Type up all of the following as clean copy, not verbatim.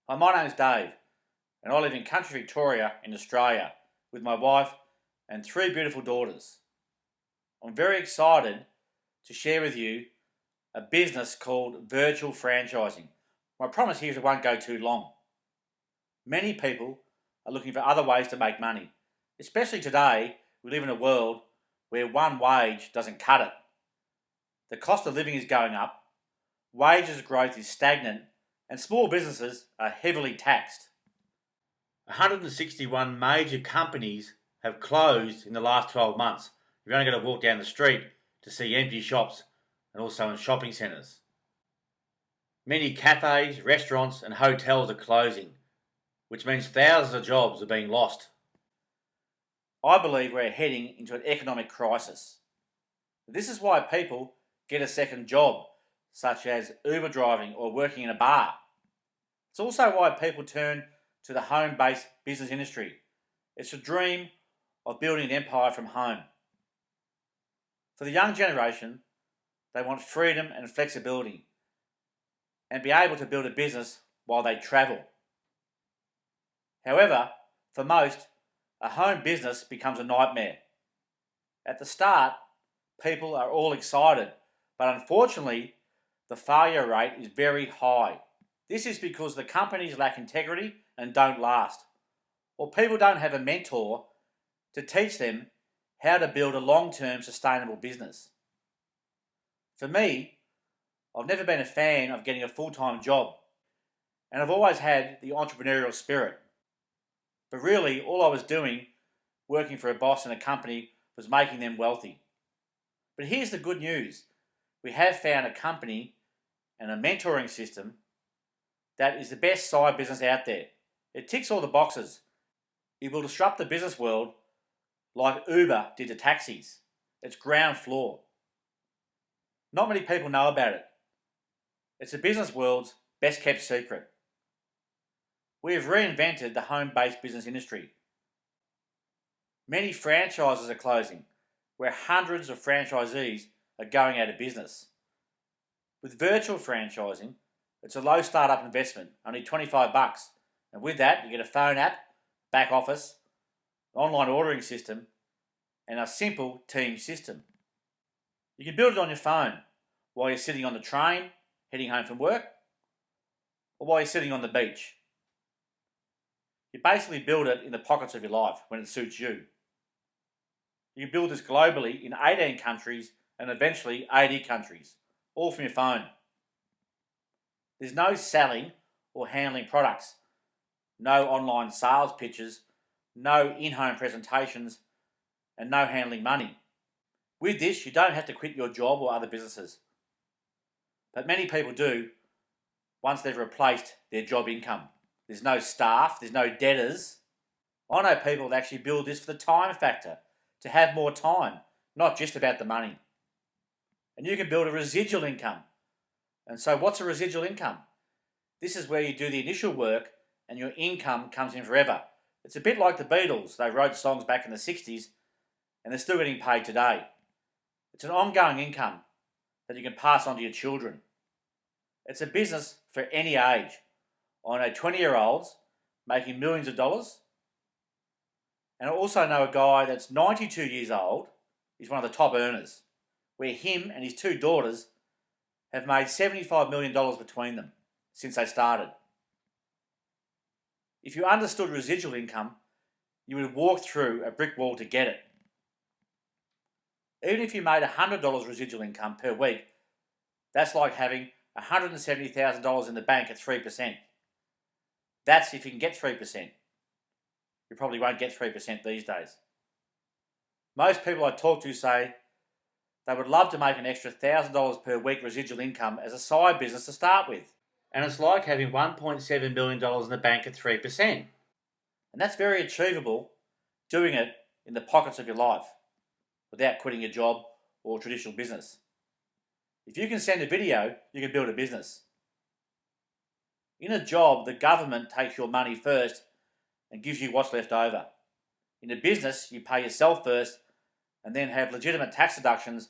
Hi, my name's Dave, and I live in country Victoria in Australia with my wife and three beautiful daughters. I'm very excited to share with you a business called virtual franchising. My promise here is it won't go too long. Many people are looking for other ways to make money, especially today. We live in a world where one wage doesn't cut it. The cost of living is going up, wages growth is stagnant, and small businesses are heavily taxed. 161 major companies have closed in the last 12 months. You've only got to walk down the street to see empty shops and also in shopping centres. Many cafes, restaurants and hotels are closing, which means thousands of jobs are being lost. I believe we're heading into an economic crisis. This is why people get a second job, such as Uber driving or working in a bar. It's also why people turn to the home-based business industry. It's a dream of building an empire from home. For the young generation, they want freedom and flexibility and be able to build a business while they travel. However, for most, a home business becomes a nightmare. At the start, people are all excited, but unfortunately, the failure rate is very high. This is because the companies lack integrity and don't last, or people don't have a mentor to teach them how to build a long-term sustainable business. For me, I've never been a fan of getting a full-time job, and I've always had the entrepreneurial spirit. But really, all I was doing, working for a boss in a company, was making them wealthy. But here's the good news. We have found a company and a mentoring system that is the best side business out there. It ticks all the boxes. It will disrupt the business world like Uber did to taxis. It's ground floor. Not many people know about it. It's the business world's best kept secret. We have reinvented the home-based business industry. Many franchises are closing, where hundreds of franchisees are going out of business. With virtual franchising, it's a low startup investment, only $25, and with that you get a phone app, back office, online ordering system, and a simple team system. You can build it on your phone while you're sitting on the train, heading home from work, or while you're sitting on the beach. You basically build it in the pockets of your life when it suits you. You can build this globally in 18 countries and eventually 80 countries, all from your phone. There's no selling or handling products, no online sales pitches, no in-home presentations, and no handling money. With this, you don't have to quit your job or other businesses. But many people do once they've replaced their job income. There's no staff, there's no debtors. I know people that actually build this for the time factor, to have more time, not just about the money. And you can build a residual income. And so what's a residual income? This is where you do the initial work and your income comes in forever. It's a bit like the Beatles. They wrote songs back in the 60s and they're still getting paid today. It's an ongoing income that you can pass on to your children. It's a business for any age. I know 20-year-olds making millions of dollars. And I also know a guy that's 92 years old. He's one of the top earners, where him and his two daughters have made $75 million between them since they started. If you understood residual income, you would walk through a brick wall to get it. Even if you made $100 residual income per week, that's like having $170,000 in the bank at 3%. That's if you can get 3%. You probably won't get 3% these days. Most people I talk to say they would love to make an extra $1,000 per week residual income as a side business to start with. And it's like having $1.7 million in the bank at 3%. And that's very achievable doing it in the pockets of your life without quitting your job or traditional business. If you can send a video, you can build a business. In a job, the government takes your money first and gives you what's left over. In a business, you pay yourself first and then have legitimate tax deductions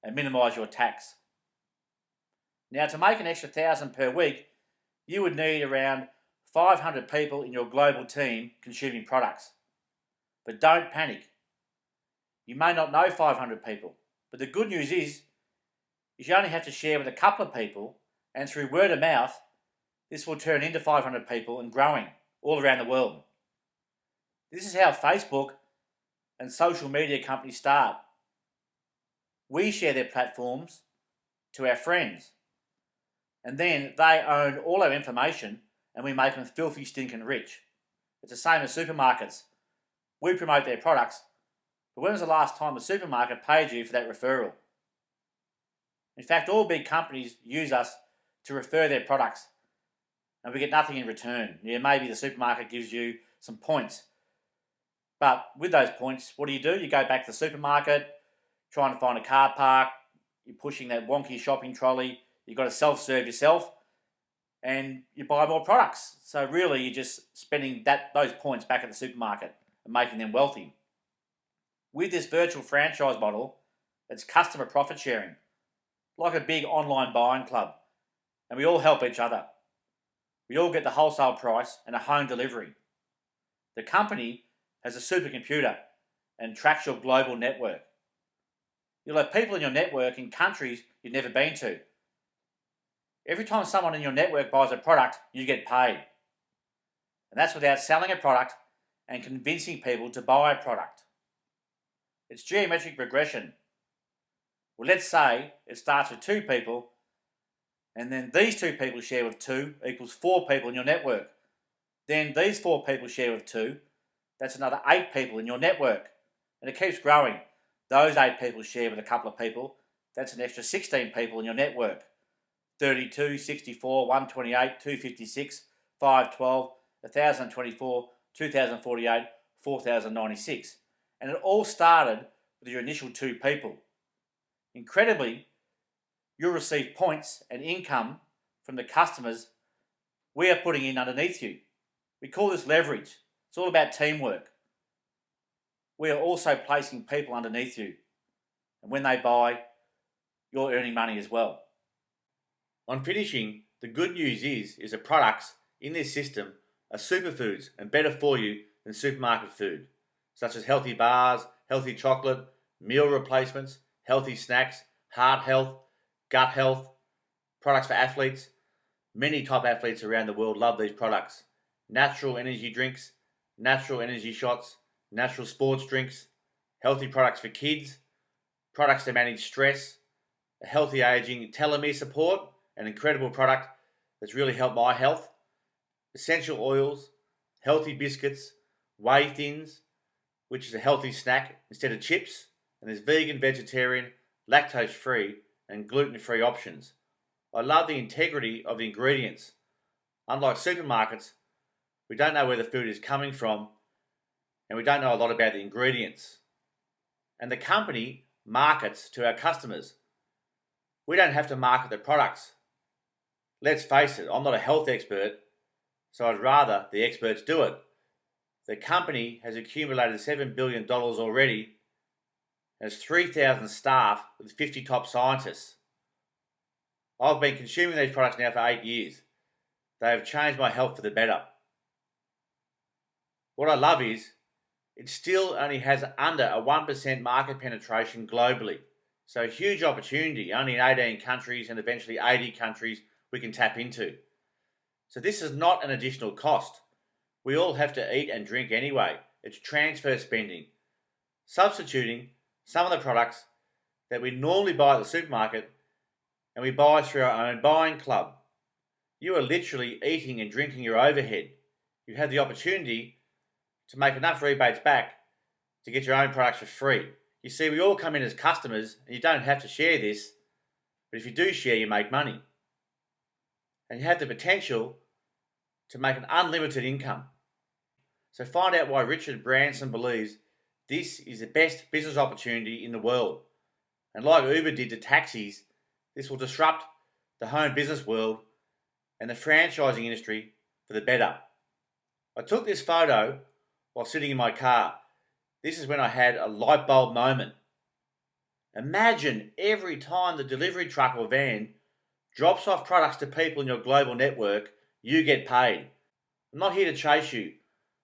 and minimise your tax. Now, to make an extra $1,000 per week, you would need around 500 people in your global team consuming products. But don't panic. You may not know 500 people, but the good news is you only have to share with a couple of people, and through word of mouth, this will turn into 500 people and growing all around the world. This is how Facebook and social media companies start. We share their platforms to our friends, and then they own all our information and we make them filthy stinking rich. It's the same as supermarkets. We promote their products, but when was the last time the supermarket paid you for that referral? In fact, all big companies use us to refer their products and we get nothing in return. Yeah, maybe the supermarket gives you some points, but with those points, what do? You go back to the supermarket, trying to find a car park, you're pushing that wonky shopping trolley, you've got to self-serve yourself, and you buy more products. So really, you're just spending those points back at the supermarket and making them wealthy. With this virtual franchise model, it's customer profit sharing, like a big online buying club, and we all help each other. We all get the wholesale price and a home delivery. The company has a supercomputer and tracks your global network. You'll have people in your network in countries you've never been to. Every time someone in your network buys a product, you get paid. And that's without selling a product and convincing people to buy a product. It's geometric progression. Well, let's say it starts with 2 people, and then these 2 people share with 2 equals 4 people in your network. Then these 4 people share with 2, that's another 8 people in your network. And it keeps growing. Those 8 people share with a couple of people, that's an extra 16 people in your network. 32, 64, 128, 256, 512, 1024, 2048, 4096. And it all started with your initial 2 people. Incredibly, you'll receive points and income from the customers we are putting in underneath you. We call this leverage. It's all about teamwork. We are also placing people underneath you. And when they buy, you're earning money as well. On finishing, the good news is the products in this system are superfoods and better for you than supermarket food, such as healthy bars, healthy chocolate, meal replacements, healthy snacks, heart health, gut health, products for athletes. Many top athletes around the world love these products. Natural energy drinks, natural energy shots, natural sports drinks, healthy products for kids, products to manage stress, a healthy aging, telomere support, an incredible product that's really helped my health, essential oils, healthy biscuits, whey thins, which is a healthy snack instead of chips, and there's vegan, vegetarian, lactose-free and gluten-free options. I love the integrity of the ingredients. Unlike supermarkets, we don't know where the food is coming from and we don't know a lot about the ingredients. And the company markets to our customers. We don't have to market the products. Let's face it, I'm not a health expert, so I'd rather the experts do it. The company has accumulated $7 billion already, has 3,000 staff with 50 top scientists. I've been consuming these products now for 8 years. They have changed my health for the better. What I love is, it still only has under a 1% market penetration globally. So a huge opportunity, only in 18 countries and eventually 80 countries we can tap into. So this is not an additional cost. We all have to eat and drink anyway. It's transfer spending. Substituting some of the products that we normally buy at the supermarket and we buy through our own buying club. You are literally eating and drinking your overhead. You have the opportunity to make enough rebates back to get your own products for free. You see, we all come in as customers and you don't have to share this, but if you do share, you make money. And you have the potential to make an unlimited income. So find out why Richard Branson believes this is the best business opportunity in the world. And like Uber did to taxis, this will disrupt the home business world and the franchising industry for the better. I took this photo while sitting in my car. This is when I had a light bulb moment. Imagine every time the delivery truck or van drops off products to people in your global network, you get paid. I'm not here to chase you,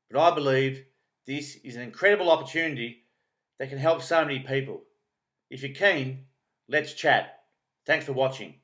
but I believe this is an incredible opportunity that can help so many people. If you're keen, let's chat. Thanks for watching.